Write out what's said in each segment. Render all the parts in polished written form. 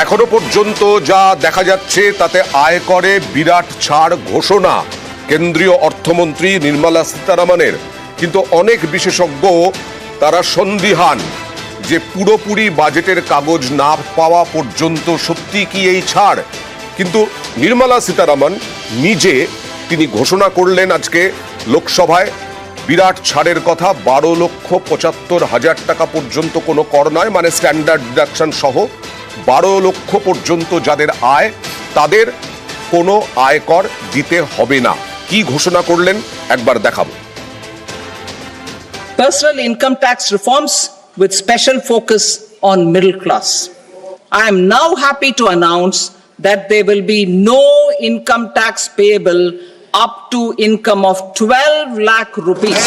এখনো পর্যন্ত যা দেখা যাচ্ছে তাতে আয়করে বিরাট ছাড় ঘোষণা কেন্দ্রীয় অর্থমন্ত্রী নির্মলা সীতারামনের, কিন্তু অনেক বিশেষজ্ঞ তারা সন্দিহান যে পুরোপুরি বাজেটের কাগজ না পাওয়া পর্যন্ত সত্যি কি এই ছাড়। কিন্তু নির্মলা সীতারামন নিজে তিনি ঘোষণা করলেন আজকে লোকসভায় বিরাট ছাড়ের কথা, 12,75,000 টাকা পর্যন্ত কোনো কর নয়, মানে স্ট্যান্ডার্ড ডিডাকশন সহ 12 লক্ষ পর্যন্ত যাদের আয় তাদের কোনো আয়কর দিতে হবে না। কি ঘোষণা করলেন একবার দেখাবো। Personal income tax reforms with special focus on middle class. I am now happy to announce that there will be no income tax payable up to income of 12 lakh rupees.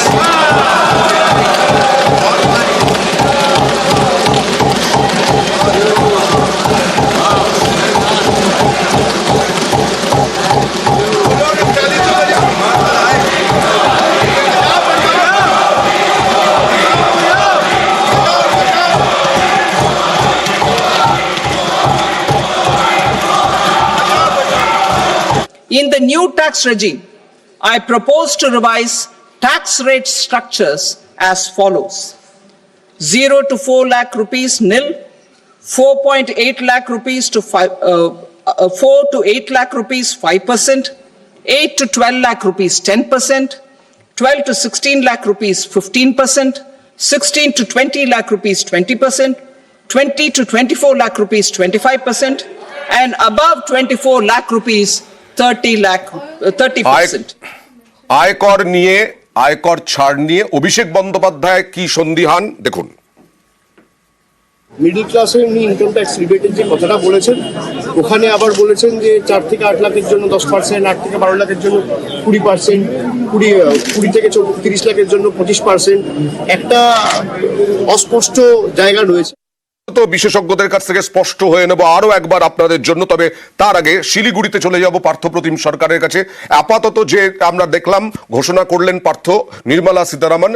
In the new tax regime, I propose to revise tax rate structures as follows: 0 to 4 lakh rupees nil, 4.8 lakh rupees to 4 to 8 lakh rupees 5%, 8 to 12 lakh rupees 10%, 12 to 16 lakh rupees 15%, 16 to 20 lakh rupees 20%, 20 to 24 lakh rupees 25%, and above 24 lakh rupees 30%. আয়কর নিয়ে, আয়কর ছাড় নিয়ে অভিষেক বন্দ্যোপাধ্যায় কি সন্দিহান দেখুন। Middle ক্লাসের উনি ইনকাম ট্যাক্স রিবেটের যে কথাটা বলেছেন, ওখানে আবার বলেছেন যে 4 থেকে 8 লাখের জন্য 10%, 8 থেকে 12 লাখের জন্য 20%, 20 থেকে 30 লাখের জন্য 25%। একটা অস্পষ্ট জায়গা রয়েছে। তো বিশেষজ্ঞদের কাছ থেকে স্পষ্ট হয়ে নেব আরো একবার আপনাদের জন্য, তবে তার আগে শিলিগুড়িতে চলে যাব পার্থপ্রতিম সরকারের কাছে। আপাতত যে আমরা দেখলাম ঘোষণা করলেন পার্থ নির্মলা সীতারামন,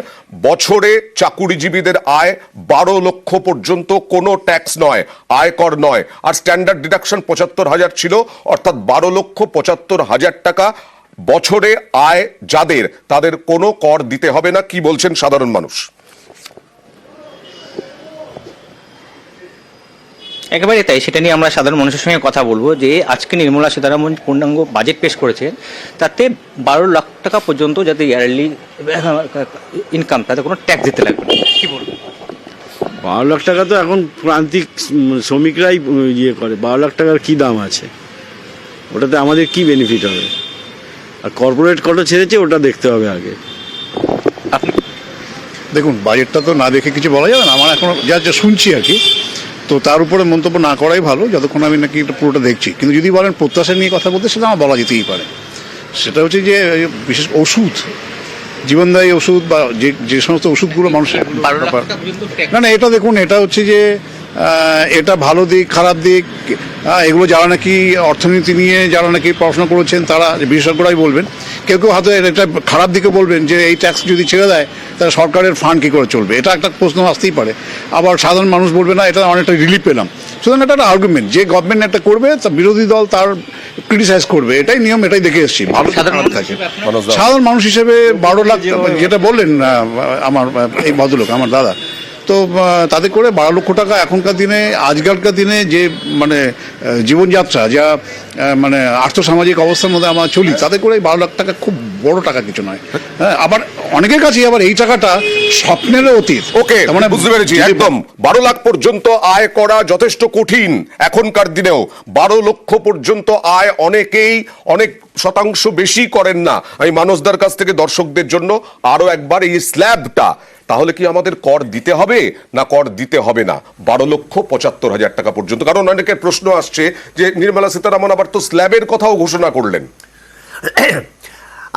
বছরে চাকুরিজীবীদের আয় 12 লক্ষ পর্যন্ত কোনো ট্যাক্স নয়, আয়কর নয়, আর স্ট্যান্ডার্ড ডিডাকশন 75,000 ছিল, অর্থাৎ 12,75,000 টাকা বছরে আয় যাদের, তাদের কোনো কর দিতে হবে না। কি বলছেন সাধারণ মানুষ? একেবারে তাই, সেটা নিয়ে আমরা সাধারণ মানুষের সঙ্গে কথা বলবো যে আজকে নির্মলা সীতারামন পূর্ণাঙ্গ বাজেট পেশ করেছেন, তাতে 12 লাখ টাকা পর্যন্ত যাতে ইয়ারলি ইনকাম তাতে কোনো ট্যাক্স দিতে লাগবে না। কি বলবো? 12 লাখ টাকা তো এখন প্রান্তিক শ্রমিকরাই ইয়ে করে। 12 লাখ টাকার কি দাম আছে? ওটাতে আমাদের কি বেনিফিট হবে? আর কর্পোরেট কটা ছেড়েছে ওটা দেখতে হবে আগে। দেখুন, বাজেটটা তো না দেখে কিছু বলা যাবে না। আমার এখন যা যা শুনছি আর কি, তো তার উপরে মন্তব্য না করাই ভালো যতক্ষণ আমি নাকি এটা পুরোটা দেখছি। কিন্তু যদি বলেন প্রত্যাশা নিয়ে কথা বলতে, সেটা আমার বলা যেতেই পারে। সেটা হচ্ছে যে বিশেষ ওষুধ, জীবনদায়ী ওষুধ বা যে সমস্ত ওষুধগুলো মানুষের ব্যাপার না না, এটা দেখুন, এটা হচ্ছে যে এটা ভালো দিক খারাপ দিক এগুলো যারা নাকি অর্থনীতি নিয়ে যারা নাকি পড়াশোনা করেছেন তারা বিশেষজ্ঞরাই বলবেন। কেউ কেউ হয়তো এটা খারাপ দিকে বলবেন যে এই ট্যাক্স যদি ছেড়ে দেয় তাহলে সরকারের ফান্ড কী করে চলবে, এটা একটা প্রশ্ন আসতেই পারে। আবার সাধারণ মানুষ বলবে না এটা অনেকটা রিলিফ পেলাম। সুতরাং এটা একটা আর্গুমেন্ট যে গভর্নমেন্ট একটা করবে, তা বিরোধী দল তার ক্রিটিসাইজ করবে, এটাই নিয়ম, এটাই দেখে এসেছি। ভালো থাকে সাধারণ মানুষ হিসেবে 12 লাখ যেটা বললেন আমার এই ভদ্রলোক আমার দাদা, তো তাতে করে 12 লক্ষ টাকা এখনকার দিনে আজকালকার দিনে যে মানে জীবনযাত্রা যা মানে আর্থসামাজিক অবস্থার মধ্যে আমরা চলি, তাতে করে 12 লাখ টাকা খুব বড় টাকা কিছু নয়। হ্যাঁ, আবার অনেকের কাছে আবার এই টাকাটা স্বপ্নেরও অতীত। ওকে, মানে বুঝতে পেরেছি, একদম 12 লাখ পর্যন্ত আয় করা যথেষ্ট কঠিন এখনকার দিনেও। 12 লক্ষ পর্যন্ত আয় অনেকেই অনেক শতাংশ বেশি করেন না। আমি মানসদার কাছ থেকে দর্শকদের জন্য আরো একবার এই স্ল্যাবটা, তাহলে কি আমাদের কর দিতে হবে না কর দিতে হবে না 12,75,000 টাকা পর্যন্ত? কারণ অনেকের প্রশ্ন আসছে যে নির্মলা সীতারামন আবার তো স্ল্যাবের কথাও ঘোষণা করলেন।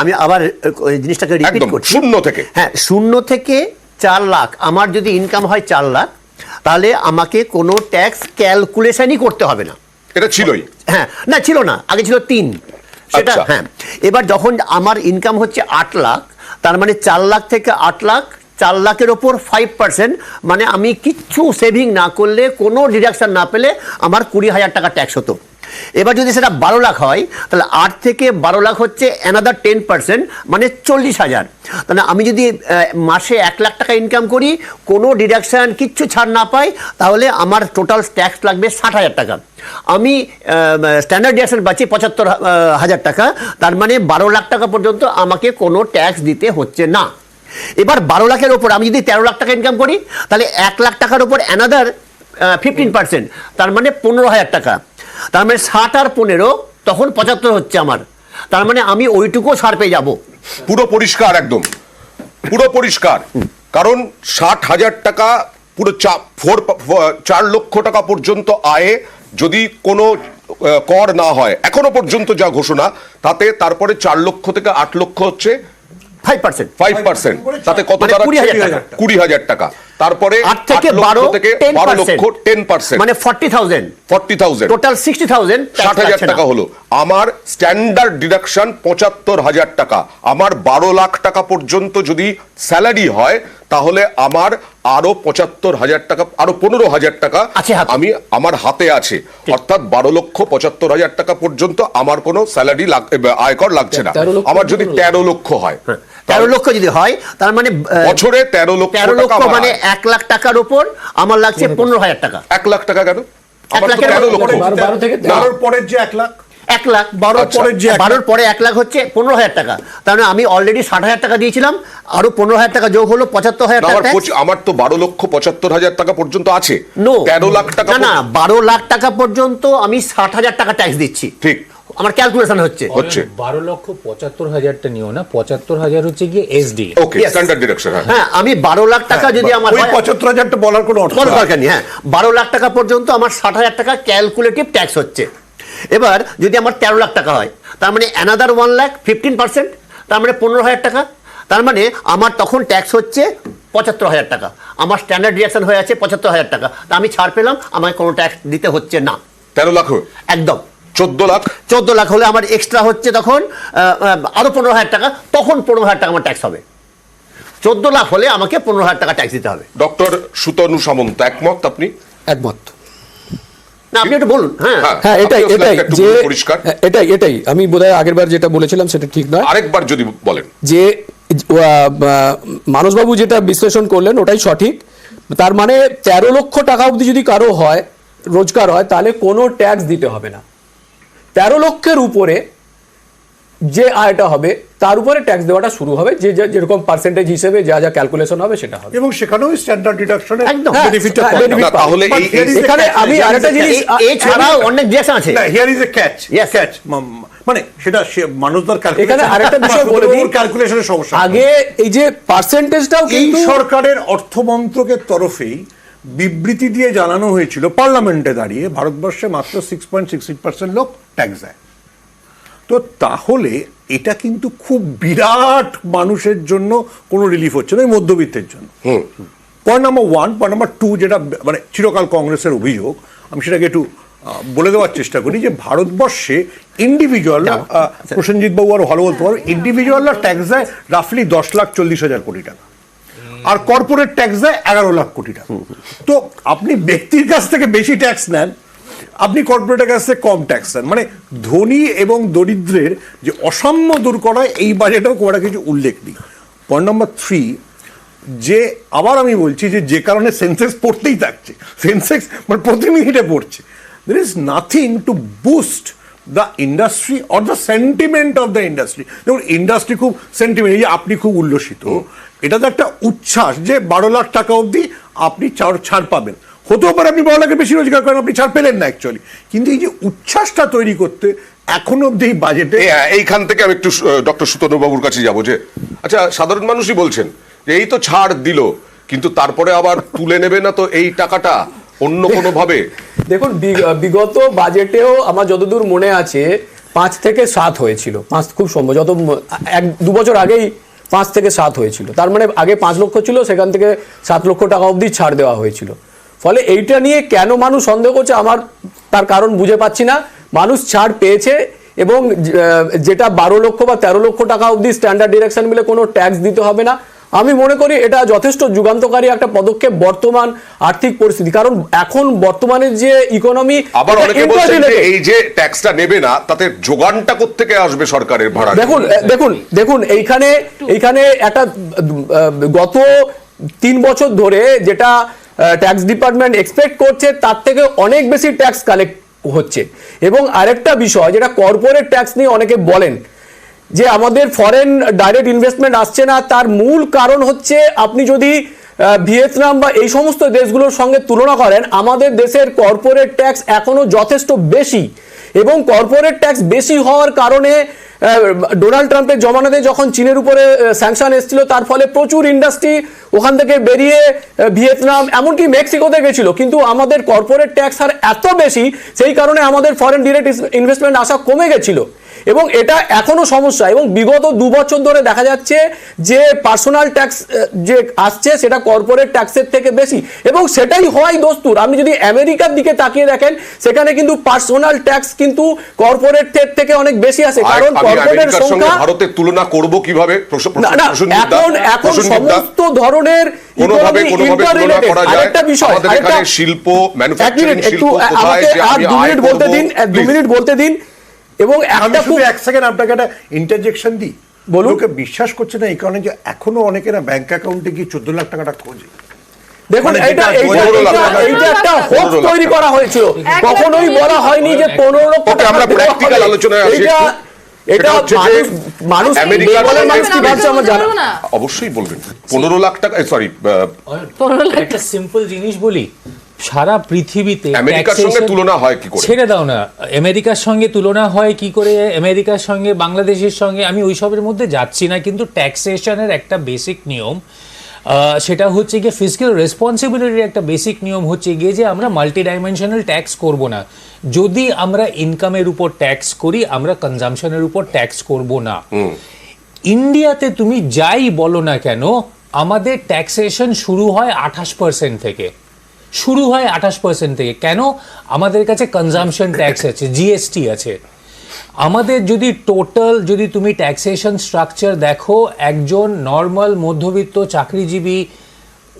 আমি আবার ওই জিনিসটাকে রিপিট করছি, শূন্য থেকে, হ্যাঁ, 0 থেকে 4 লাখ আমার যদি ইনকাম হয় 4 লাখ, তাহলে আমাকে কোনো ট্যাক্স ক্যালকুলেশনই করতে হবে না। এটা ছিলই, হ্যাঁ, না ছিল না, আগে ছিল 3, সেটা হ্যাঁ। এবার যখন আমার ইনকাম হচ্ছে 8 লাখ, তার মানে 4 লাখ থেকে 8 লাখ 4 লাখের ওপর 5%, মানে আমি কিচ্ছু সেভিং না করলে, কোনো ডিডাকশন না পেলে আমার 20,000 টাকা ট্যাক্স হতো। এবার যদি সেটা 12 লাখ হয়, তাহলে 8 থেকে 12 লাখ হচ্ছে অ্যানাদার 10%, মানে 40,000। তাহলে আমি যদি মাসে 1 লাখ টাকা ইনকাম করি, কোনো ডিডাকশান কিচ্ছু ছাড় না পাই, তাহলে আমার টোটাল ট্যাক্স লাগবে 60,000 টাকা। আমি স্ট্যান্ডার্ড ডিডাকশন পাচ্ছি 75,000 টাকা, তার মানে 12 লাখ টাকা পর্যন্ত আমাকে কোনো ট্যাক্স দিতে হচ্ছে না। এবার 12 লাখের ওপর আমি যদি 13 লাখ টাকা ইনকাম করি, তাহলে 1 লাখ টাকার ওপর অ্যানাদার 15%, তার মানে 15,000 টাকা। তার মানে 60 আর 15, তখন 75 হচ্ছে আমার। তার মানে আমি ওইটুকুও ছাড় পেয়ে যাব। পুরো পরিষ্কার, একদম পুরো পরিষ্কার। কারণ 60,000 টাকা পুরো 4 লক্ষ টাকা পর্যন্ত আয়ে যদি কোনো কর না হয়, এখনো পর্যন্ত যা ঘোষণা তাতে, তারপরে 4 লক্ষ থেকে 8 লক্ষ হচ্ছে 5%, তাতে কত মানে দাঁড়াচ্ছে? 20,000 টাকা। তারপরে 8 থেকে 12 থেকে 12 লক্ষ 10%, মানে 40,000 টোটাল 60,000 60,000 টাকা হলো। আমার স্ট্যান্ডার্ড ডিডাকশন 75,000 টাকা। আমার 12 লাখ টাকা পর্যন্ত যদি স্যালারি হয়, তাহলে আমার আরো 75,000 টাকা, আরো 15,000 টাকা আমি আমার হাতে আছে। অর্থাৎ 12,75,000 টাকা পর্যন্ত আমার কোনো স্যালারি আয়কর লাগছে না। আমার যদি 13 লক্ষ হয়, 13 লক্ষ যদি হয়, তার মানে বছরে 13 লক্ষ টাকা, মানে 1 লাখ টাকার উপর আমার লাগছে 15,000 টাকা। 1 লাখ টাকা কেন? 1 লাখের 13 লক্ষ। 12 থেকে 13 পরের যে 1 লাখ, 1 লাখ 12 পরের যে 12 পরে 1 লাখ হচ্ছে 15,000 টাকা। তার মানে আমি অলরেডি 60,000 টাকা দিয়েছিলাম, আরো 15,000 টাকা যোগ হলো 75,000 টাকা। আমার তো 12,75,000 টাকা পর্যন্ত আছে। 13 লাখ টাকা না, 12 লাখ টাকা পর্যন্ত আমি 60,000 টাকা ট্যাক্স দিচ্ছি। ঠিক, আমার ক্যালকুলেশন হচ্ছে 12,75,000টা নিও না, 75,000 হচ্ছে গিয়ে এসডি। ওকে, স্ট্যান্ডার্ড ডিডাকশন। হ্যাঁ, আমি 12 লাখ টাকা যদি আমার ওই 75,000টা বলার কোনো অর্থ নেই। হ্যাঁ, 12 লাখ টাকা পর্যন্ত আমার 60,000 টাকা ক্যালকুলেটিভ ট্যাক্স হচ্ছে। এবার যদি আমার 13 লাখ টাকা হয়, তার মানে অ্যানাদার 1 লাখ 15%, তার মানে 15,000 টাকা। তার মানে আমার তখন ট্যাক্স হচ্ছে 75,000 টাকা। আমার স্ট্যান্ডার্ড ডিডাকশন হয়ে আছে 75,000 টাকা, তা আমি ছাড় পেলাম, আমাকে কোনো ট্যাক্স দিতে হচ্ছে না। 13 লাখ একদম 14 লাখ হলে আমার এক্সট্রা হচ্ছে তখন আরো 15,000 টাকা, তখন 15,000 টাকা আমার ট্যাক্স হবে। 14 লাখ হলে আমাকে 15,000 টাকা ট্যাক্স দিতে হবে। ডক্টর সুতনু সামন্ত, একমত আপনি? একমত। না, আপনি একটু বলুন। হ্যাঁ, এটাই আমি বোধহয় আগেরবার যেটা বলেছিলাম সেটা ঠিক নয়, আরেকবার যদি বলেন। যে মানসবাবু যেটা বিশ্লেষণ করলেন ওটাই সঠিক। তার মানে 13 লক্ষ টাকা অবধি যদি কারো হয়, রোজগার হয়, তাহলে কোনো ট্যাক্স দিতে হবে না। 13 লক্ষের উপরে যে আয়টা হবে তার উপরে ট্যাক্স দেওয়াটা শুরু হবে, যে যেরকম পার্সেন্টেজ হিসেবে যা যা ক্যালকুলেশন হবে সেটা হবে, এবং সেখানেও স্ট্যান্ডার্ড ডিডাকশনের একদম বেনিফিটটা তাহলে এখানে আমি আরেকটা জিনিস, এছাড়াও অনেক দেশ আছে। হিয়ার ইজ এ ক্যাচ, মানে সেটা মানুষদের এখানে আরেকটা বিষয় বলে দিই, ক্যালকুলেশনের সমস্যা। আগে এই যে পার্সেন্টেজটাও এই সরকারের অর্থমন্ত্রকের তরফেই বিবৃতি দিয়ে জানানো হয়েছিল, পার্লামেন্টে দাঁড়িয়ে, ভারতবর্ষে মাত্র 6.68% লোক ট্যাক্স দেয়। তো তাহলে এটা কিন্তু খুব বিরাট মানুষের জন্য কোনো রিলিফ হচ্ছে না, এই মধ্যবিত্তের জন্য। Point number 1। পয়েন্ট নাম্বার 2, যেটা মানে চিরকাল কংগ্রেসের অভিযোগ, আমি সেটাকে একটু বলে দেওয়ার চেষ্টা করি, যে ভারতবর্ষে ইন্ডিভিজুয়ালরা, প্রসেনজিৎ বাবু আরো ভালো বলতে পারবে, ইন্ডিভিজুয়ালরা ট্যাক্স দেয় রাফলি 10,40,000 কোটি টাকা, আর কর্পোরেট ট্যাক্স দেয় 11 লাখ কোটি টাকা। তো আপনি ব্যক্তির কাছ থেকে বেশি ট্যাক্স নেন, আপনি কর্পোরেটের কাছ থেকে কম ট্যাক্স দেন, মানে ধনী এবং দরিদ্রের যে অসাম্য দূর করায় এই বাজেটেও কোনো কিছু উল্লেখ নেই। পয়েন্ট নাম্বার 3, যে আবার আমি বলছি যে কারণে সেন্সেক্স পড়তেই থাকছে, সেন্সেক্স মানে প্রতি মিনিটে পড়ছে, there is nothing to boost the industry or the sentiment of the industry. দেখুন, ইন্ডাস্ট্রি খুব সেন্টিমেন্ট, এই যে আপনি খুব উল্লসিত, এটা তো একটা উচ্ছ্বাস যে 12 লাখ টাকা অবধি আপনি ছাড় পাবেন। হতেও পারে আপনি 12 লাখের বেশি রোজগার করেন, আপনি ছাড় পেলেন না অ্যাকচুয়ালি, কিন্তু এই যে উচ্ছ্বাসটা তৈরি করতে এখন অবধি বাজেটে, এইখান থেকে আমি একটু ডক্টর সুতনু বাবুর কাছে যাবো। যে আচ্ছা, সাধারণ মানুষই বলছেন যে এই তো ছাড় দিল, কিন্তু তারপরে আবার তুলে নেবে না তো এই টাকাটা অন্য কোনো ভাবে? দেখুন, বিগত বাজেটেও আমার যতদূর মনে আছে 5 থেকে 7 হয়েছিল, 5 খুব সম্ভব, যত 1-2 বছর আগেই 5 থেকে 7 হয়েছিল। তার মানে আগে 5 লক্ষ ছিল, সেখান থেকে 7 লক্ষ টাকা অবধি ছাড় দেওয়া হয়েছিল। ফলে এইটা নিয়ে কেন মানুষ সন্দেহ করছে, আমার তার কারণ বুঝে পাচ্ছি না। মানুষ ছাড় পেয়েছে, এবং যেটা 12 লক্ষ বা 13 লক্ষ টাকা অবধি স্ট্যান্ডার্ড ডিডাকশন মিলে কোনো ট্যাক্স দিতে হবে না, আমি মনে করি এটা যথেষ্ট যুগান্তকারী একটা পদক্ষেপ বর্তমান আর্থিক পরিস্থিতি, কারণ এখন বর্তমানে যে ইকোনমি, আবার অনেকে বলছেন যে এই যে ট্যাক্সটা নেবে না তাতে যোগানটা কোত্থেকে আসবে সরকারের ভাড়া? দেখুন এইখানে একটা গত 3 বছর ধরে যেটা ট্যাক্স ডিপার্টমেন্ট এক্সপেক্ট করছে তার থেকে অনেক বেশি ট্যাক্স কালেক্ট হচ্ছে। এবং আরেকটা বিষয় যেটা কর্পোরেট ট্যাক্স নিয়ে অনেকে বলেন যে আমাদের ফরেন ডাইরেক্ট ইনভেস্টমেন্ট আসছে না, তার মূল কারণ হচ্ছে আপনি যদি ভিয়েতনাম বা এই সমস্ত দেশগুলোর সঙ্গে তুলনা করেন, আমাদের দেশের কর্পোরেট ট্যাক্স এখনো যথেষ্ট বেশি। এবং কর্পোরেট ট্যাক্স বেশি হওয়ার কারণে ডোনাল্ড ট্রাম্পের জমানাতে যখন চীনের উপরে স্যাংশন এসেছিল, তার ফলে প্রচুর ইন্ডাস্ট্রি ওখান থেকে বেরিয়ে ভিয়েতনাম এমনকি মেক্সিকোতে গেছিল। কিন্তু আমাদের কর্পোরেট ট্যাক্স আর এত বেশি, সেই কারণে আমাদের ফরেন ডিরেক্ট ইনভেস্টমেন্ট আসা কমে গেছিল। এবং এটা এখনো সমস্যা। এবং বিগত 2 বছর ধরে দেখা যাচ্ছে যে পার্সোনাল ট্যাক্স যে আসছে সেটা কর্পোরেট ট্যাক্সের থেকে বেশি, এবং সেটাই হয় দস্তুর। আপনি যদি আমেরিকার দিকে তাকিয়ে দেখেন, সেখানে কিন্তু পার্সোনাল ট্যাক্স কিন্তু কর্পোরেটের থেকে অনেক বেশি আসে, কারণ কর্পোরেটের সংখ্যা। ভারতের তুলনা করব কিভাবে? এখন সমস্ত ধরনের আরেকটা বিষয়, শিল্প, ম্যানুফ্যাকচারিং শিল্প আমাকে আর 2 মিনিট বলতে দিন, 2 মিনিট বলতে দিন। এবং আমি শুধু 1 সেকেন্ড আপনাকে একটা ইন্টারজেকশন দিই। লোকে বিশ্বাস করছে না এই কারণে যে এখনো অনেকেরা ব্যাংক অ্যাকাউন্টে গিয়ে 14 লাখ টাকাটা খোঁজে। দেখুন, এইটা একটা হোপ তৈরি করা হয়েছিল, কখনোই বলা হয়নি যে 15 লক্ষ টাকা। আমরা প্র্যাকটিক্যাল আলোচনায় আসি। এটা মানুষ কি ভাবছে আমার জানা। অবশ্যই বলবেন। 15 লাখ টাকা, সরি, 15 লাখ। একটা সিম্পল জিনিস বলি, সারা পৃথিবীতে আমেরিকার সঙ্গে তুলনা হয় কি করে? ছেড়ে দাও না, আমেরিকার সঙ্গে তুলনা হয় কি করে, আমেরিকার সঙ্গে বাংলাদেশের সঙ্গে, আমি ওইসবের মধ্যে যাচ্ছি না। কিন্তু ট্যাক্সেশনের একটা বেসিক নিয়ম, সেটা হচ্ছে গিয়ে ফিসক্যাল রেসপন্সিবিলিটির একটা বেসিক নিয়ম হচ্ছে গিয়ে যে আমরা মাল্টি ডাইমেনশনাল ট্যাক্স করব না। যদি আমরা ইনকামের উপর ট্যাক্স করি, আমরা কনজাম্পশনের উপর ট্যাক্স করব না। ইন্ডিয়াতে তুমি যাই বলো না কেন, আমাদের ট্যাক্সেশন শুরু হয় 28% থেকে, শুরু হয় 28% থেকে। কেন? আমাদের কাছে কনজাম্পশন ট্যাক্স আছে, জিএসটি আছে। আমাদের যদি টোটাল যদি তুমি ট্যাক্সেশন স্ট্রাকচার দেখো, একজন নর্মাল মধ্যবিত্ত চাকরিজীবী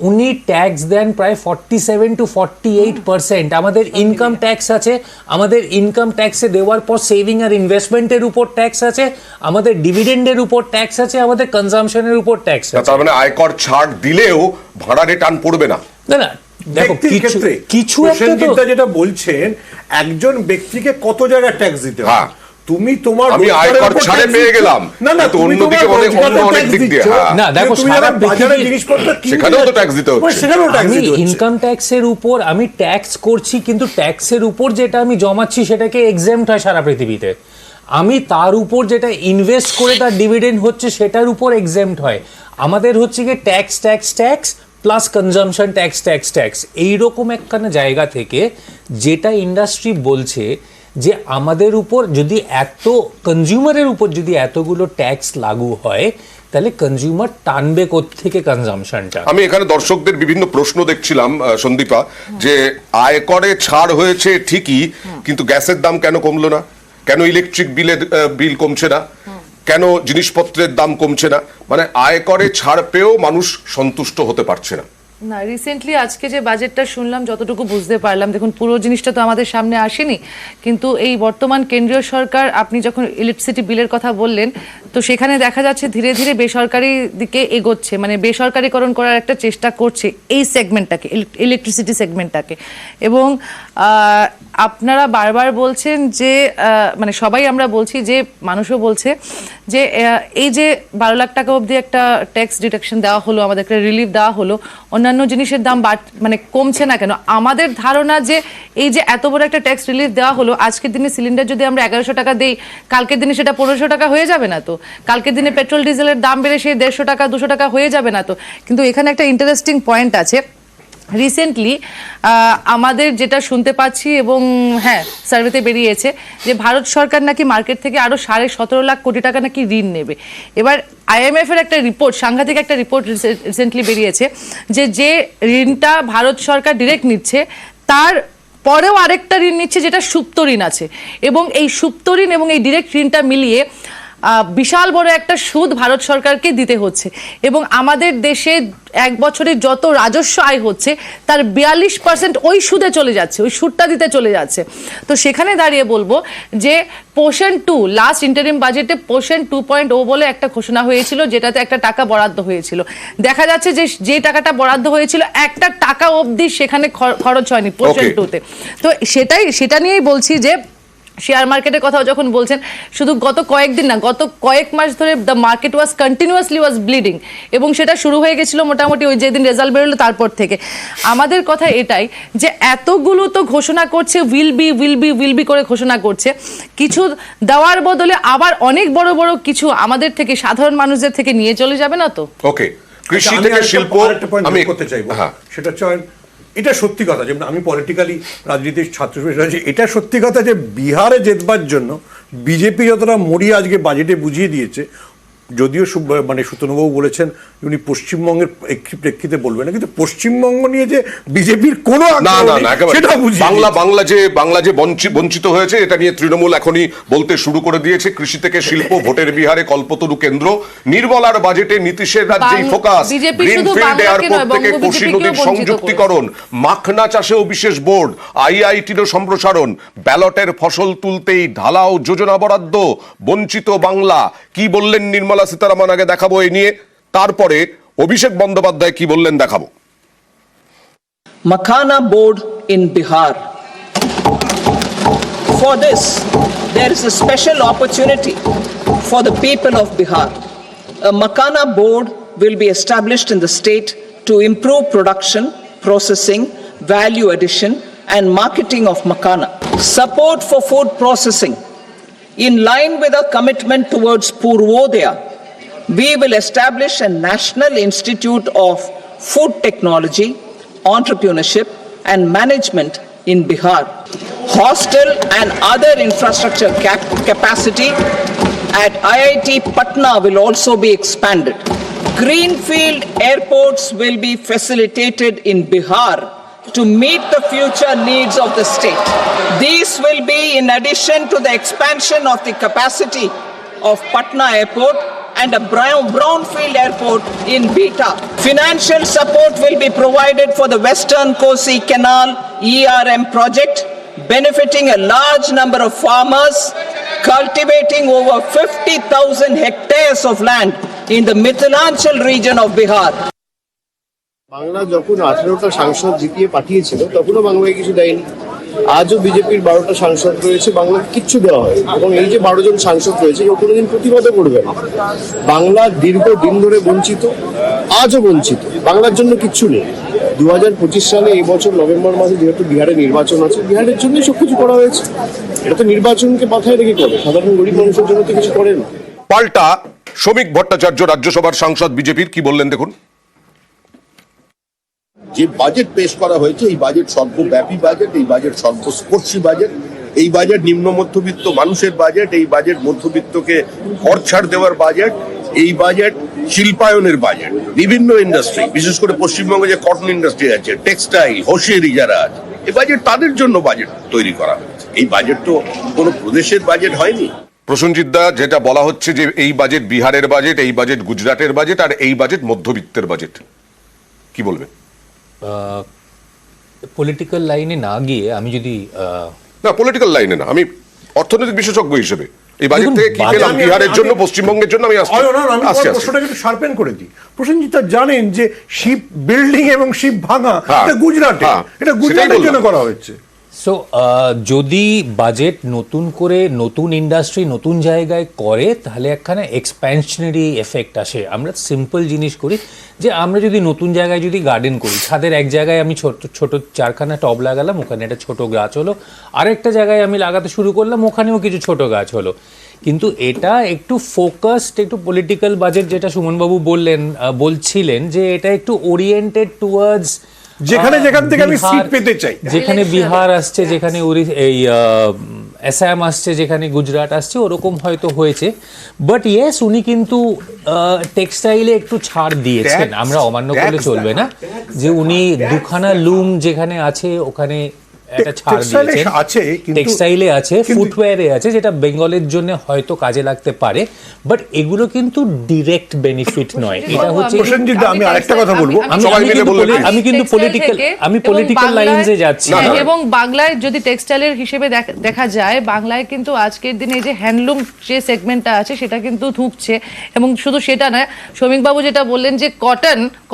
উনি ট্যাক্স দেন প্রায় 47 to 48%। আমাদের ইনকাম ট্যাক্স আছে, আমাদের ইনকাম ট্যাক্সে দেওয়ার পর সেভিং আর ইনভেস্টমেন্টের উপর ট্যাক্স আছে, আমাদের ডিভিডেন্ডের উপর ট্যাক্স আছে, আমাদের কনজাম্পশনের উপর ট্যাক্স আছে। তার মানে আয়কর ছাড় দিলেও ভাড়া রিটার্ন পড়বে না? না না, দেখো কিছু একটা যেটা বলছেন, একজন ব্যক্তিকে কত জায়গায় ট্যাক্স দিতে হয়। তুমি তোমার আমি আয়কর ছাড়ে পেয়ে গেলাম, না না, তো অন্যদিকে অনেক দিক দিয়ে না, দেখো সারা বাজারে জিনিসপত্র সেখানেও তো ট্যাক্স দিতে হচ্ছে। আমি ইনকাম ট্যাক্সের উপর আমি ট্যাক্স করছি, কিন্তু ট্যাক্সের উপর যেটা আমি জমাচ্ছি সেটাকে এক্সেম্পট হয় সারা পৃথিবীতে। আমি তার উপর যেটা ইনভেস্ট করে তার ডিভিডেন্ড হচ্ছে সেটার উপর এক্সেম্পট হয়। আমাদের হচ্ছে কি tax tax tax plus consumption tax tax tax, এইরকম একখানা জায়গা থেকে যেটা ইন্ডাস্ট্রি বলছে যে আমাদের উপর যদি এত কনজিউমারের উপর যদি এতগুলো ট্যাক্স লাগু হয়, তাহলে কনজিউমার টানবে কোত্থেকে কনজাম্পশনটা। আমি এখানে দর্শকদের বিভিন্ন প্রশ্ন দেখছিলাম সন্দীপা, যে আয়করে ছাড় হয়েছে ঠিকই, কিন্তু গ্যাসের দাম কেন কমলো না? কেন ইলেকট্রিক বিল কমছে না? কেন জিনিসপত্রের দাম কমছে না? মানে আয়করে ছাড় পেয়েও মানুষ সন্তুষ্ট হতে পারছে না। না, রিসেন্টলি আজকে যে বাজেটটা শুনলাম, যতটুকু বুঝতে পারলাম, দেখুন পুরো জিনিসটা তো আমাদের সামনে আসেনি, কিন্তু এই বর্তমান কেন্দ্রীয় সরকার, আপনি যখন ইলেকট্রিসিটি বিলের কথা বললেন, তো সেখানে দেখা যাচ্ছে ধীরে ধীরে বেসরকারি দিকে এগোচ্ছে, মানে বেসরকারিকরণ করার একটা চেষ্টা করছে এই সেগমেন্টটাকে, ইলেকট্রিসিটি সেগমেন্টটাকে। এবং আপনারা বারবার বলছেন যে, মানে সবাই আমরা বলছি, যে মানুষও বলছে যে এই যে 12 লাখ টাকা অবধি একটা ট্যাক্স ডিডাকশন দেওয়া হলো, আমাদের একটা রিলিফ দেওয়া হলো, অন্যান্য জিনিসের দাম মানে কমছে না কেন? আমাদের ধারণা যে এই যে এত বড় একটা ট্যাক্স রিলিফ দেওয়া হলো, আজকের দিনে সিলিন্ডার যদি আমরা 1100 টাকা দেই, কালকের দিনে সেটা 1500 টাকা হয়ে যাবে না তো? কালকের দিনে পেট্রোল ডিজেলের দাম বেড়ে সেই 150 টাকা 200 টাকা হয়ে যাবে না তো? কিন্তু এখানে একটা ইন্টারেস্টিং পয়েন্ট আছে। রিসেন্টলি আমাদের যেটা শুনতে পাচ্ছি, এবং হ্যাঁ সার্ভেতে বেরিয়েছে যে ভারত সরকার নাকি মার্কেট থেকে আরও 17.5 লাখ কোটি টাকা নাকি ঋণ নেবে। এবার IMF এর একটা রিপোর্ট, সাংঘাতিক একটা রিপোর্ট রিসেন্টলি বেরিয়েছে, যে ঋণটা ভারত সরকার ডিরেক্ট নিচ্ছে, তার পরেও আরেকটা ঋণ নিচ্ছে যেটা সুপ্ত ঋণ আছে, এবং এই সুপ্ত ঋণ এবং এই ডিরেক্ট ঋণটা মিলিয়ে বিশাল বড় একটা সুদ ভারত সরকারকে দিতে হচ্ছে এবং আমাদের দেশে এক বছরে যত রাজস্ব আয় হচ্ছে তার 42% ওই সুদে চলে যাচ্ছে, ওই সুদটা দিতে চলে যাচ্ছে। তো সেখানে দাঁড়িয়ে বলবো যে পোষণ 2 লাস্ট ইন্টারিম বাজেটে পোষণ 2.0 বলে একটা ঘোষণা হয়েছিল, যেটাতে একটা টাকা বরাদ্দ হয়েছিল। দেখা যাচ্ছে যে টাকাটা বরাদ্দ হয়েছিল একটা টাকা অবধি সেখানে খরচ হয়নি পোষণ 2-তে। তো সেটা নিয়েই বলছি যে শেয়ার মার্কেটের কথাও যখন বলছেন, শুধু গত কয়েকদিন না, গত কয়েক মাস ধরে the market was continuously bleeding এবং সেটা শুরু হয়ে গেছিল মোটামুটি ওই যেদিন রেজাল্ট বেরোলো তারপর থেকে। আমাদের কথা এটাই যে এতগুলো তো ঘোষণা করছে, উইল বি করে ঘোষণা করছে, কিছু দেওয়ার বদলে আবার অনেক বড় বড় কিছু আমাদের থেকে সাধারণ মানুষদের থেকে নিয়ে চলে যাবে না তো? ওকে, কৃষি আমি থেকে আরেকটা শিল্প point আমি করতে চাইবো, হ্যাঁ। সেটা হচ্ছে এটা সত্যি কথা, যেমন আমি পলিটিক্যালি রাজনীতির ছাত্র হিসেবে এটা সত্যি কথা যে বিহারে জেতবার জন্য বিজেপি যতটা মরি আজকে বাজেটে বুঝিয়ে দিয়েছে, যদিও মানে সুতনুবাবু বলেছেন উনি পশ্চিমবঙ্গের প্রেক্ষিতে বলবেন না, কিন্তু পশ্চিমবঙ্গ নিয়ে যে বিজেপির কোনো না না না, সেটা বুঝিয়ে বাংলা যে বঞ্চিত হয়েছে এটা নিয়ে তৃণমূল এখনই বলতে শুরু করে দিয়েছে। কৃষি থেকে শিল্প, ভোটের বিহারে কল্পতরু কেন্দ্র, নির্মলার বাজেটে নীতিশের রাজ্যেই ফোকাস, গ্রিনফিল্ড এয়ারপোর্ট থেকে কোশি নদীর সংযুক্তিকরণ, মাখনা চাষেও বিশেষ বোর্ড, আইআইটিরও সম্প্রসারণ, ব্যালটের ফসল তুলতেই ঢালাও যোজনা বরাদ্দ, বঞ্চিত বাংলা। কি বললেন নির্মলা সীতারামন আগে দেখাবো এই নিয়ে, তারপরে অভিষেক বন্দ্যোপাধ্যায় কি বললেন দেখাবো। Makhana board in Bihar. For this, there is a special opportunity for the people of Bihar. A Makhana board will be established in the state to improve production, processing, value addition, and marketing of Makhana. Support for food processing. In line with our commitment towards Purvodaya, we will establish a National Institute of Food Technology, Entrepreneurship and Management in Bihar. Hostel and other infrastructure capacity at IIT Patna will also be expanded. Greenfield airports will be facilitated in Bihar to meet the future needs of the state. These will be in addition to the expansion of the capacity of Patna Airport and a brownfield airport in Beta. Financial support will be provided for the Western Kosi Canal ERM project, benefiting a large number of farmers, cultivating over 50,000 hectares of land in the Mithilanchal region of Bihar. Bangla যখন 18টা সাংসদ জিতিয়ে পাঠিয়েছিল তখনও বাংলাকে কিছু দেয়নি। আজও বিজেপির 12টা সাংসদ রয়েছে, বাংলাকে কিচ্ছু দেওয়া হয়, এবং এই যে 12 জন সাংসদ রয়েছে কেউ কোনোদিন প্রতিবাদও করবে না। বাংলা দীর্ঘদিন ধরে বঞ্চিত, আজও বঞ্চিত, বাংলার জন্য কিচ্ছু নেই। 2025 সালে এই বছর নভেম্বর মাসে যেহেতু বিহারে নির্বাচন আছে, বিহারের জন্যই সবকিছু করা হয়েছে। এটা তো নির্বাচনকে মাথায় রেখে করে, সাধারণ গরিব মানুষের জন্য তো কিছু করেন না। পাল্টা শ্রমিক ভট্টাচার্য রাজ্যসভার সাংসদ বিজেপির কি বললেন দেখুন। যে বাজেট পেশ করা হয়েছে এই বাজেট সর্বব্যাপী বাজেট, এই বাজেট সর্বস্পর্শী বাজেট, এই বাজেট নিম্ন মধ্যবিত্ত মানুষের বাজেট, এই বাজেট মধ্যবিত্তকে কর ছাড় দেওয়ার বাজেট, এই বাজেট শিল্পায়নের বাজেট। বিভিন্ন ইন্ডাস্ট্রি, বিশেষ করে পশ্চিমবঙ্গে যে কটন ইন্ডাস্ট্রি আছে, টেক্সটাইল, হোসিয়ারি যারা আছে, এই বাজেট তাদের জন্য বাজেট তৈরি করা হয়েছে। এই বাজেট তো কোনো প্রদেশের বাজেট হয়নি। প্রসেনজিৎ দা, যেটা বলা হচ্ছে যে এই বাজেট বিহারের বাজেট, এই বাজেট গুজরাটের বাজেট, আর এই বাজেট মধ্যবিত্তের বাজেট, কি বলবেন? পলিটিক্যাল লাইনে না গিয়ে আমি যদি না, পলিটিক্যাল লাইনে না, আমি অর্থনৈতিক বিশেষজ্ঞ হিসেবে এই বাজেট থেকে কি পেলাম বিহারের জন্য, পশ্চিমবঙ্গের জন্য, আমি প্রশ্নটাকে একটু শার্পেন করে দিই। প্রসেনজিৎ জানেন যে শিপ বিল্ডিং এবং শিপ ভাঙা এটা গুজরাটে, এটা গুজরাটের জন্য করা হয়েছে। সো যদি বাজেট নতুন করে নতুন ইন্ডাস্ট্রি নতুন জায়গায় করে তাহলে একখানে এক্সপ্যানশনারি এফেক্ট আসে। আমরা সিম্পল জিনিস করি যে আমরা যদি নতুন জায়গায় যদি গার্ডেন করি, ছাদের এক জায়গায় আমি ছোট ছোট 4খানা টব লাগালাম, ওখানে একটা ছোট গাছ হলো, আরেকটা জায়গায় আমি লাগাতে শুরু করলাম, ওখানেও কিছু ছোট গাছ হলো। কিন্তু এটা একটু ফোকাসড, একটু পলিটিক্যাল বাজেট, যেটা সুমনবাবু বলছিলেন যে এটা একটু ওরিয়েন্টেড টুয়ার্ডস যেখানে যেখান থেকে আমি সিট পেতে চাই, যেখানে বিহার আসছে, যেখানে এই আসাম আসছে, যেখানে গুজরাট আসছে, ওরকম হয়তো হয়েছে। বাট ইয়েস, উনি কিন্তু টেক্সটাইলে একটু ছাড় দিয়েছেন, আমরা অমান্য করলে চলবে না যে উনি 2খানা লুম যেখানে আছে ওখানে একটা ছাড় Textile এ দিয়েছেন, আছে, কিন্তু- টেক্সটাইলে আছে, ফুটওয়্যারে আছে, যেটা বেঙ্গলের জন্য হয়তো কাজে লাগতে পারে, বাট এগুলো কিন্তু ডিরেক্ট বেনিফিট নয়। এটা হচ্ছে প্রসেনজিৎ দা, আমি আরেকটা কথা বলবো। সবাই মিলে বললে আমি কিন্তু পলিটিক্যাল লাইনসে যাচ্ছি না। এবং বাংলায় যদি টেক্সটাইলের হিসেবে দেখা যায়, বাংলায় কিন্তু আজকের দিনে এই যে হ্যান্ডলুম যে সেগমেন্টটা আছে সেটা কিন্তু ধুঁকছে। এবং শুধু সেটা নয়, শ্রমিকবাবু যেটা বললেন যে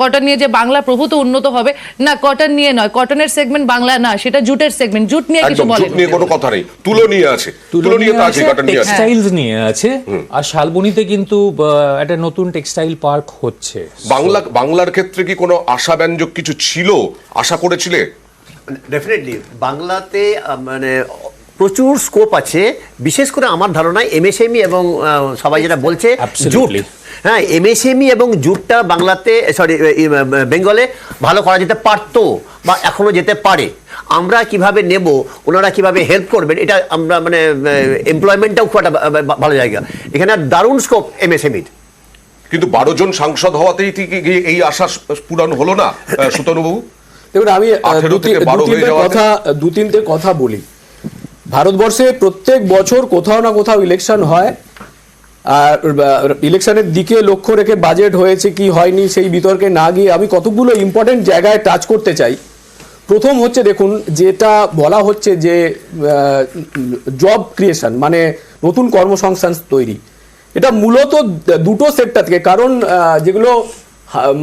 কটন নিয়ে যে বাংলা প্রভূত উন্নত হবে, না কটন নিয়ে নয়, কটনের সেগমেন্ট বাংলা না, সেটা জুটের সেগমেন্ট। জুট নিয়ে কিছু একদম বলেন, জুট নিয়ে কোনো কথা নেই, তুলো নিয়ে আছে, তুলো নিয়ে তো আছে, কটন নিয়ে আছে। টেক্সটাইলস নিয়ে আছে, আর শালবনীতে কিন্তু একটা নতুন টেক্সটাইল পার্ক হচ্ছে। বাংলার ক্ষেত্রে কি কোনো আশাব্যঞ্জক কিছু ছিল, আশা করেছিলে? ডেফিনেটলি বাংলাতে মানে প্রচুর স্কোপ আছে, বিশেষ করে আমার ধারণা এমএসএমই এবং সবাই যেটা বলছে জুট। Absolutely. হ্যাঁ, এমএসএমই এবং জুটটা বাংলাতে বেঙ্গলে ভালো করা যেতে পারতো বা এখনো যেতে পারে। আমরা কিভাবে নেব, ওনারা কিভাবে হেল্প করবেন, এটা আমরা মানে এমপ্লয়মেন্টটাও খুব একটা ভালো জায়গা, এখানে দারুণ স্কোপ এমএসএমইর। কিন্তু 12 জন সাংসদ হওয়াতেই কি এই আশা পূরণ হলো না, সুতনুবাবু? দেখুন, আমি 18 থেকে 12 হয়ে যাওয়াতে? দু তিনটে কথা বলি। ভারতবর্ষে প্রত্যেক বছর কোথাও না কোথাও ইলেকশন হয়, আর ইলেকশনের দিকে লক্ষ্য রেখে বাজেট হয়েছে কি হয়নি সেই বিতর্কে না গিয়ে আমি কতগুলো ইম্পর্টেন্ট জায়গায় টাচ করতে চাই। প্রথম হচ্ছে, দেখুন, যেটা বলা হচ্ছে যে জব ক্রিয়েশন মানে নতুন কর্মসংস্থান তৈরি, এটা মূলত দুটো সেক্টর থেকে, কারণ যেগুলো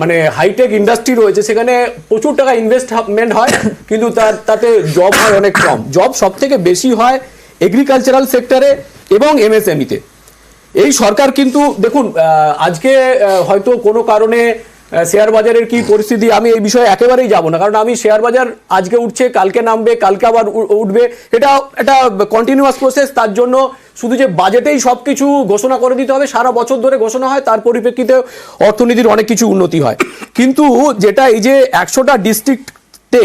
মানে হাইটেক ইন্ডাস্ট্রি রয়েছে সেখানে প্রচুর টাকা ইনভেস্টমেন্ট হয়, কিন্তু তাতে জব হয় অনেক কম। জব সব থেকে বেশি হয় এগ্রিকালচারাল সেক্টরে এবং এমএসএমইতে। এই সরকার কিন্তু দেখুন, আজকে হয়তো কোনো কারণে শেয়ার বাজারের কি পরিস্থিতি, আমি এই বিষয়ে একেবারেই যাব না, কারণ আমি শেয়ার বাজার আজকে উঠছে, কালকে নামবে, কালকে আবার উঠবে, এটা একটা কন্টিনিউয়াস প্রসেস। তার জন্য শুধু যে বাজেটেই সব কিছু ঘোষণা করে দিতে হবে, সারা বছর ধরে ঘোষণা হয়, তার পরিপ্রেক্ষিতে অর্থনীতির অনেক কিছু উন্নতি হয়। কিন্তু যেটা এই যে 100টা ডিস্ট্রিক্টে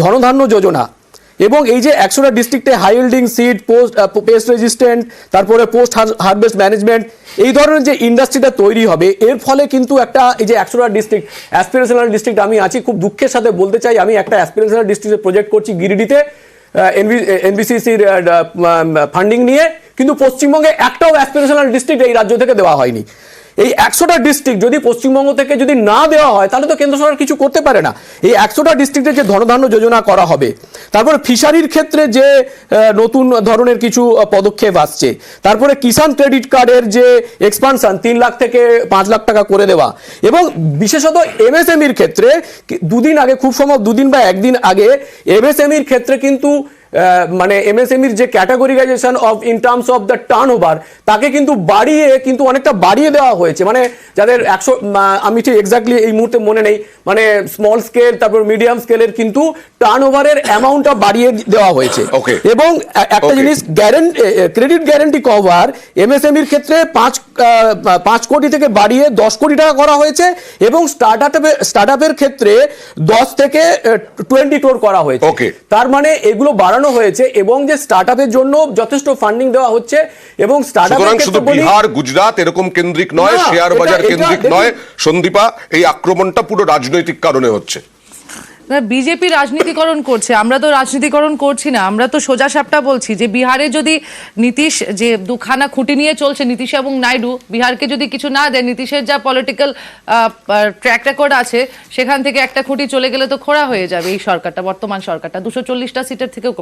ধনধান্য যোজনা এবং এই যে 100টা ডিস্ট্রিক্টে high yielding seed, pest resistant, তারপরে পোস্ট হারভেস্ট ম্যানেজমেন্ট, এই ধরনের যে ইন্ডাস্ট্রিটা তৈরি হবে, এর ফলে কিন্তু একটা এই যে 100টা ডিস্ট্রিক্ট অ্যাসপিরেশনাল ডিস্ট্রিক্ট, আমি আছি, খুব দুঃখের সাথে বলতে চাই, আমি একটা অ্যাসপিরেশনাল ডিস্ট্রিক্টের প্রজেক্ট করছি গিরিডিতে এনবিসিসির ফান্ডিং নিয়ে, কিন্তু পশ্চিমবঙ্গে একটাও অ্যাসপিরেশনাল ডিস্ট্রিক্ট এই রাজ্য থেকে দেওয়া হয়নি। এই 100টা ডিস্ট্রিক্ট যদি পশ্চিমবঙ্গ থেকে যদি না দেওয়া হয়, তাহলে তো কেন্দ্র সরকার কিছু করতে পারে না। এই 100টা ডিস্ট্রিক্টে যে ধনধান্য যোজনা করা হবে, তারপরে ফিশারির ক্ষেত্রে যে নতুন ধরনের কিছু পদক্ষেপ আসছে, তারপরে কিষাণ ক্রেডিট কার্ডের যে এক্সপানশন 3 লাখ থেকে 5 লাখ টাকা করে দেওয়া, এবং বিশেষত এমএসএমইর ক্ষেত্রে দুদিন আগে, খুব সম্ভব দুদিন বা একদিন আগে, এমএসএমইর ক্ষেত্রে কিন্তু মানে এমএসএমইর যে categorization of in terms of the turnover, তাকে কিন্তু অনেকটা বাড়িয়ে দেওয়া হয়েছে। মানে যাদের 100, আমি ঠিক এক্স্যাক্টলি এই মুহূর্তে মনে নেই, মানে স্মল স্কেল তারপর মিডিয়াম স্কেলের কিন্তু টার্নওভারের অ্যামাউন্টটা বাড়িয়ে দেওয়া হয়েছে। এবং একটা জিনিস, ক্রেডিট গ্যারান্টি কভার এমএসএমইর ক্ষেত্রে 5 কোটি থেকে বাড়িয়ে 10 কোটি টাকা করা হয়েছে, এবং স্টার্টআপের ক্ষেত্রে 10 থেকে 20 ক্রোর করা হয়েছে। তার মানে এগুলো বাড়ানো হয়েছে, এবং যে স্টার্টআপের জন্য যথেষ্ট ফান্ডিং দেওয়া হচ্ছে, এবং সুতরাং শুধু বিহার, গুজরাট এরকম কেন্দ্রিক নয়, শেয়ার বাজার কেন্দ্রিক নয় সন্দীপা, এই আক্রমণটা পুরো রাজনৈতিক কারণে হচ্ছে। বিজেপি রাজনীতিকরণ করছে, আমরা তো রাজনীতিকরণ করছি না, আমরা তো সোজা সাপটা বলছি যে বিহারে যদি নীতিশ যে দুখানা খুঁটি নিয়ে চলছে, নীতিশ এবং নাইডু, বিহারকে যদি কিছু না দেয়, নীতিশের যা পলিটিক্যাল ট্র্যাক রেকর্ড আছে সেখান থেকে একটা খুঁটি চলে গেলে তো খোঁড়া হয়ে যাবে এই সরকারটা, বর্তমান সরকারটা 240টা সিটের থেকেও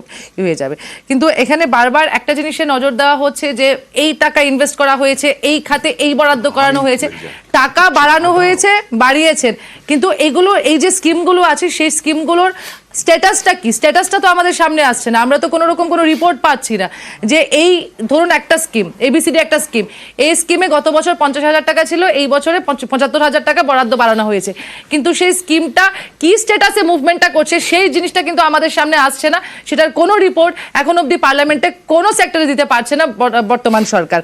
হয়ে যাবে। কিন্তু এখানে বারবার একটা জিনিসে নজর দেওয়া হচ্ছে যে এই টাকা ইনভেস্ট করা হয়েছে, এই খাতে এই বরাদ্দ করানো হয়েছে, টাকা বাড়ানো হয়েছে, বাড়িয়েছেন, কিন্তু এগুলো এই যে স্কিমগুলো আছে সেই স্কিমগুলোর স্ট্যাটাসটা কি, স্ট্যাটাসটা তো আমাদের সামনে আসছে না, আমরা তো কোনো রকম কোনো রিপোর্ট পাচ্ছি না যে এই ধরুন একটা স্কিম এবিসিডি একটা স্কিম, এই স্কিমে গত বছর 50,000 টাকা ছিল, এই বছরে 75,000 টাকা বরাদ্দ বাড়ানো হয়েছে, কিন্তু সেই স্কিমটা কি স্ট্যাটাসে মুভমেন্টটা করছে সেই জিনিসটা কিন্তু আমাদের সামনে আসছে না, সেটার কোনো রিপোর্ট এখন অবধি পার্লামেন্টে কোনো সেক্টরে দিতে পারছে না বর্তমান সরকার,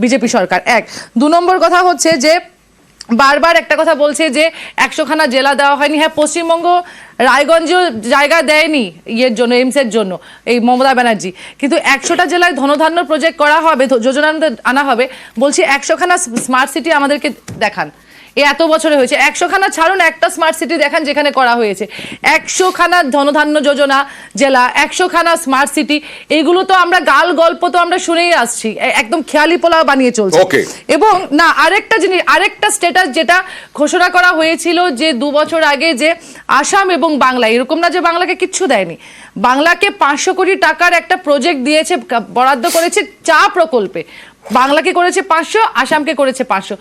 বিজেপি সরকার। 2 নম্বর কথা হচ্ছে যে বারবার একটা কথা বলছে যে 100খানা জেলা দেওয়া হয়নি। হ্যাঁ, পশ্চিমবঙ্গ রায়গঞ্জেও জায়গা দেয়নি ইয়ের জন্য, এইমসের জন্য, এই মমতা ব্যানার্জি, কিন্তু 100টা জেলায় ধনধান্য প্রজেক্ট করা হবে, যোজনা আনা হবে, বলছি 100খানা স্মার্ট সিটি আমাদেরকে দেখান। এই এত বছরে হয়েছে? 100খানা ছাড়ুন, একটা স্মার্ট সিটি দেখান যেখানে করা হয়েছে। 100খানা ধনধান্য যোজনা জেলা, 100খানা স্মার্ট সিটি, এইগুলো তো আমরা গাল গল্প তো আমরা শুনেই আসছি, একদম খেয়ালি পোলাও বানিয়ে চলছে। এবং না, আরেকটা জিনিস, আরেকটা স্ট্যাটাস যেটা ঘোষণা করা হয়েছিল যে 2 বছর আগে, যে আসাম এবং বাংলা, এরকম না যে বাংলাকে কিচ্ছু দেয়নি, বাংলাকে 500 কোটি টাকার একটা প্রজেক্ট দিয়েছে, বরাদ্দ করেছে চা প্রকল্পে। বাংলাকে করেছে 500, আসামকে করেছে 500।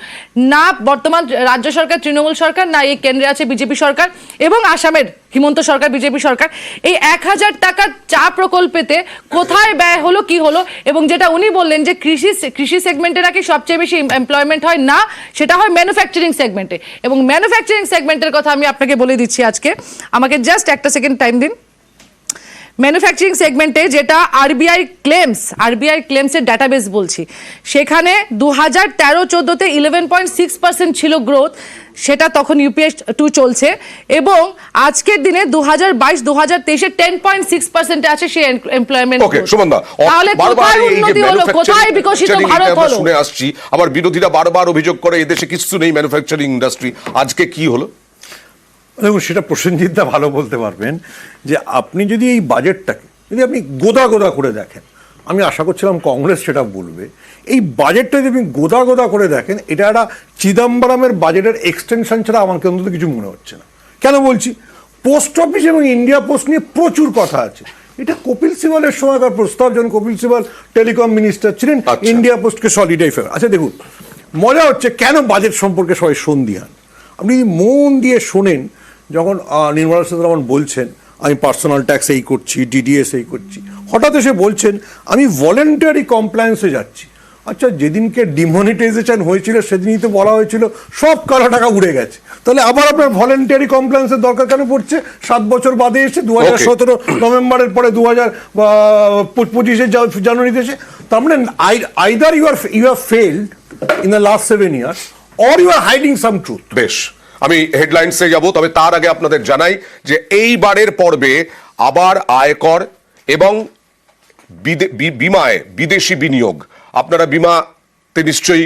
না বর্তমান রাজ্য সরকার তৃণমূল সরকার, না এই কেন্দ্রে আছে বিজেপি সরকার, এবং আসামের হিমন্ত সরকার বিজেপি সরকার, এই 1000 টাকার চা প্রকল্পেতে কোথায় ব্যয় হলো, কি হলো? এবং যেটা উনি বললেন যে কৃষি সেগমেন্টে নাকি সবচেয়ে বেশি এমপ্লয়মেন্ট হয়, না, সেটা হয় ম্যানুফ্যাকচারিং সেগমেন্টে। এবং ম্যানুফ্যাকচারিং সেগমেন্টের কথা আমি আপনাকে বলে দিচ্ছি আজকে, আমাকে জাস্ট একটা সেকেন্ড টাইম দিন। ম্যানুফ্যাকচারিং সেগমেন্টে যেটা আরবিআই ক্লেমসের ডাটাবেস বলছি, সেখানে 2013-14তে 11.6% ছিল গ্রোথ, সেটা তখন ইউপিএস 2 চলছে, এবং আজকের দিনে 2022-2023-এ 10.6% আছে সেই এমপ্লয়মেন্ট। তাহলে কোথায় উন্নতি হলো, কোথায় বিকশিত ভারত হলো? শুনে আসছি, আবার বিরোধীরা বারবার অভিযোগ করে এদেশে কিছু নেই ম্যানুফ্যাকচারিং ইন্ডাস্ট্রি, আজকে কি হলো? দেখুন, সেটা প্রসেনজিৎদা ভালো বলতে পারবেন যে আপনি যদি এই বাজেটটাকে যদি আপনি গোদা করে দেখেন, আমি আশা করছিলাম কংগ্রেস সেটা বলবে, এই বাজেটটা যদি আপনি গোদা করে দেখেন, এটা একটা চিদম্বরমের বাজেটের এক্সটেনশন ছাড়া আমার অন্তত কিছু মনে হচ্ছে না। কেন বলছি? পোস্ট অফিস এবং ইন্ডিয়া পোস্ট নিয়ে প্রচুর কথা আছে। এটা কপিল সিবালের সময়কার প্রস্তাব, যখন কপিল সিবাল টেলিকম মিনিস্টার ছিলেন, ইন্ডিয়া পোস্টকে সলিডাই ফেভার। আচ্ছা দেখুন, মজা হচ্ছে কেন বাজেট সম্পর্কে সবাই সন্দিহান। আপনি মন দিয়ে শোনেন, যখন নির্মলা সীতারামন বলছেন আমি পার্সোনাল ট্যাক্স এই করছি, ডিডিএস এই করছি, হঠাৎ এসে বলছেন আমি ভলেন্টারি কমপ্লায়েন্সে যাচ্ছি। আচ্ছা, যেদিনকে ডিমনিটাইজেশন হয়েছিল সেদিনই তো বলা হয়েছিল সব কালো টাকা উড়ে গেছে, তাহলে আবার আপনার ভলেন্টারি কমপ্লায়েন্সের দরকার কেন পড়ছে 7 বছর বাদে এসে? 2017 নভেম্বরের পরে 2025 জানুয়ারিতে এসে। তার মানে either you are failed in the last 7 years or you are hiding some truth. বেশ, আমি হেডলাইন্সে যাব, তবে তার আগে আপনাদের জানাই যে এইবারের পর্বে আবার আয়কর এবং বিমায় বিদেশি বিনিয়োগ, আপনারা বিমাতে নিশ্চয়ই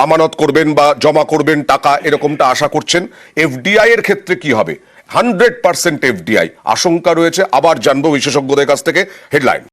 আমানত করবেন বা জমা করবেন টাকা, এরকমটা আশা করছেন। এফডিআই এর ক্ষেত্রে কি হবে? 100% এফডিআই আশঙ্কা রয়েছে, আবার জানবো বিশেষজ্ঞদের কাছ থেকে। হেডলাইন।